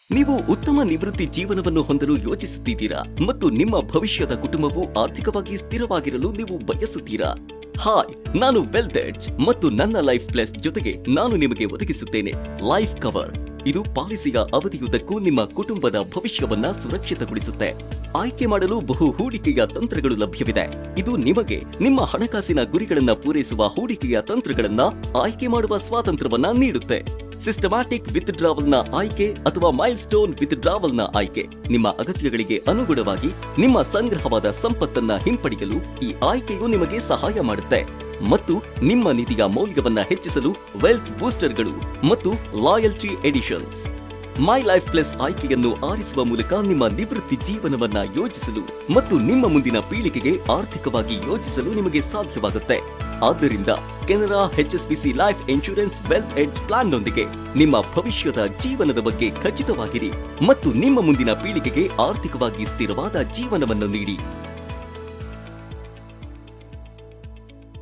ನೀವು ಉತ್ತಮ ನಿವೃತ್ತಿ ಜೀವನವನ್ನು ಹೊಂದಲು ಯೋಚಿಸುತ್ತಿದ್ದೀರಾ ಮತ್ತು ನಿಮ್ಮ ಭವಿಷ್ಯದ ಕುಟುಂಬವು ಆರ್ಥಿಕವಾಗಿ ಸ್ಥಿರವಾಗಿರಲು ನೀವು ಬಯಸುತ್ತೀರಾ? ಹಾಯ್, ನಾನು ವೆಲ್ತ್ ಎಡ್ಜ್ ಮತ್ತು ನನ್ನ ಲೈಫ್ ಪ್ಲಸ್ ಜೊತೆಗೆ ನಾನು ನಿಮಗೆ ಒದಗಿಸುತ್ತೇನೆ ಲೈಫ್ ಕವರ್. ಇದು ಪಾಲಿಸಿಯ ಅವಧಿಯುದ್ದಕ್ಕೂ ನಿಮ್ಮ ಕುಟುಂಬದ ಭವಿಷ್ಯವನ್ನ ಸುರಕ್ಷಿತಗೊಳಿಸುತ್ತೆ. ಆಯ್ಕೆ ಮಾಡಲು ಬಹು ಹೂಡಿಕೆಯ ತಂತ್ರಗಳು ಲಭ್ಯವಿದೆ. ಇದು ನಿಮಗೆ ನಿಮ್ಮ ಹಣಕಾಸಿನ ಗುರಿಗಳನ್ನ ಪೂರೈಸುವ ಹೂಡಿಕೆಯ ತಂತ್ರಗಳನ್ನ ಆಯ್ಕೆ ಮಾಡುವ ಸ್ವಾತಂತ್ರ್ಯವನ್ನ ನೀಡುತ್ತೆ. ಸಿಸ್ಟಮ್ಯಾಟಿಕ್ ವಿತ್ಡ್ರಾವಲ್ನ ಆಯ್ಕೆ ಅಥವಾ ಮೈಲ್ ಸ್ಟೋನ್ ವಿತ್ಡ್ರಾವಲ್ನ ಆಯ್ಕೆ ನಿಮ್ಮ ಅಗತ್ಯಗಳಿಗೆ ಅನುಗುಣವಾಗಿ ನಿಮ್ಮ ಸಂಗ್ರಹವಾದ ಸಂಪತ್ತನ್ನ ಹಿಂಪಡೆಯಲು ಈ ಆಯ್ಕೆಯು ನಿಮಗೆ ಸಹಾಯ ಮಾಡುತ್ತೆ ಮತ್ತು ನಿಮ್ಮ ನಿಧಿಯ ಮೌಲ್ಯವನ್ನ ಹೆಚ್ಚಿಸಲು ವೆಲ್ತ್ ಬೂಸ್ಟರ್ಗಳು ಮತ್ತು loyalty editions. My life plus ಆಯ್ಕೆಯನ್ನು ಆರಿಸುವ ಮೂಲಕ ನಿಮ್ಮ ನಿವೃತ್ತಿ ಜೀವನವನ್ನ ಯೋಜಿಸಲು ಮತ್ತು ನಿಮ್ಮ ಮುಂದಿನ ಪೀಳಿಗೆಗೆ ಆರ್ಥಿಕವಾಗಿ ಯೋಜಿಸಲು ನಿಮಗೆ ಸಾಧ್ಯವಾಗುತ್ತೆ. ಆದ್ದರಿಂದ Canara HSBC life insurance wealth edge ಪ್ಲಾನ್ನೊಂದಿಗೆ ನಿಮ್ಮ ಭವಿಷ್ಯದ ಜೀವನದ ಬಗ್ಗೆ ಖಚಿತವಾಗಿರಿ ಮತ್ತು ನಿಮ್ಮ ಮುಂದಿನ ಪೀಳಿಗೆಗೆ ಆರ್ಥಿಕವಾಗಿ ಸ್ಥಿರವಾದ ಜೀವನವನ್ನು ನೀಡಿ.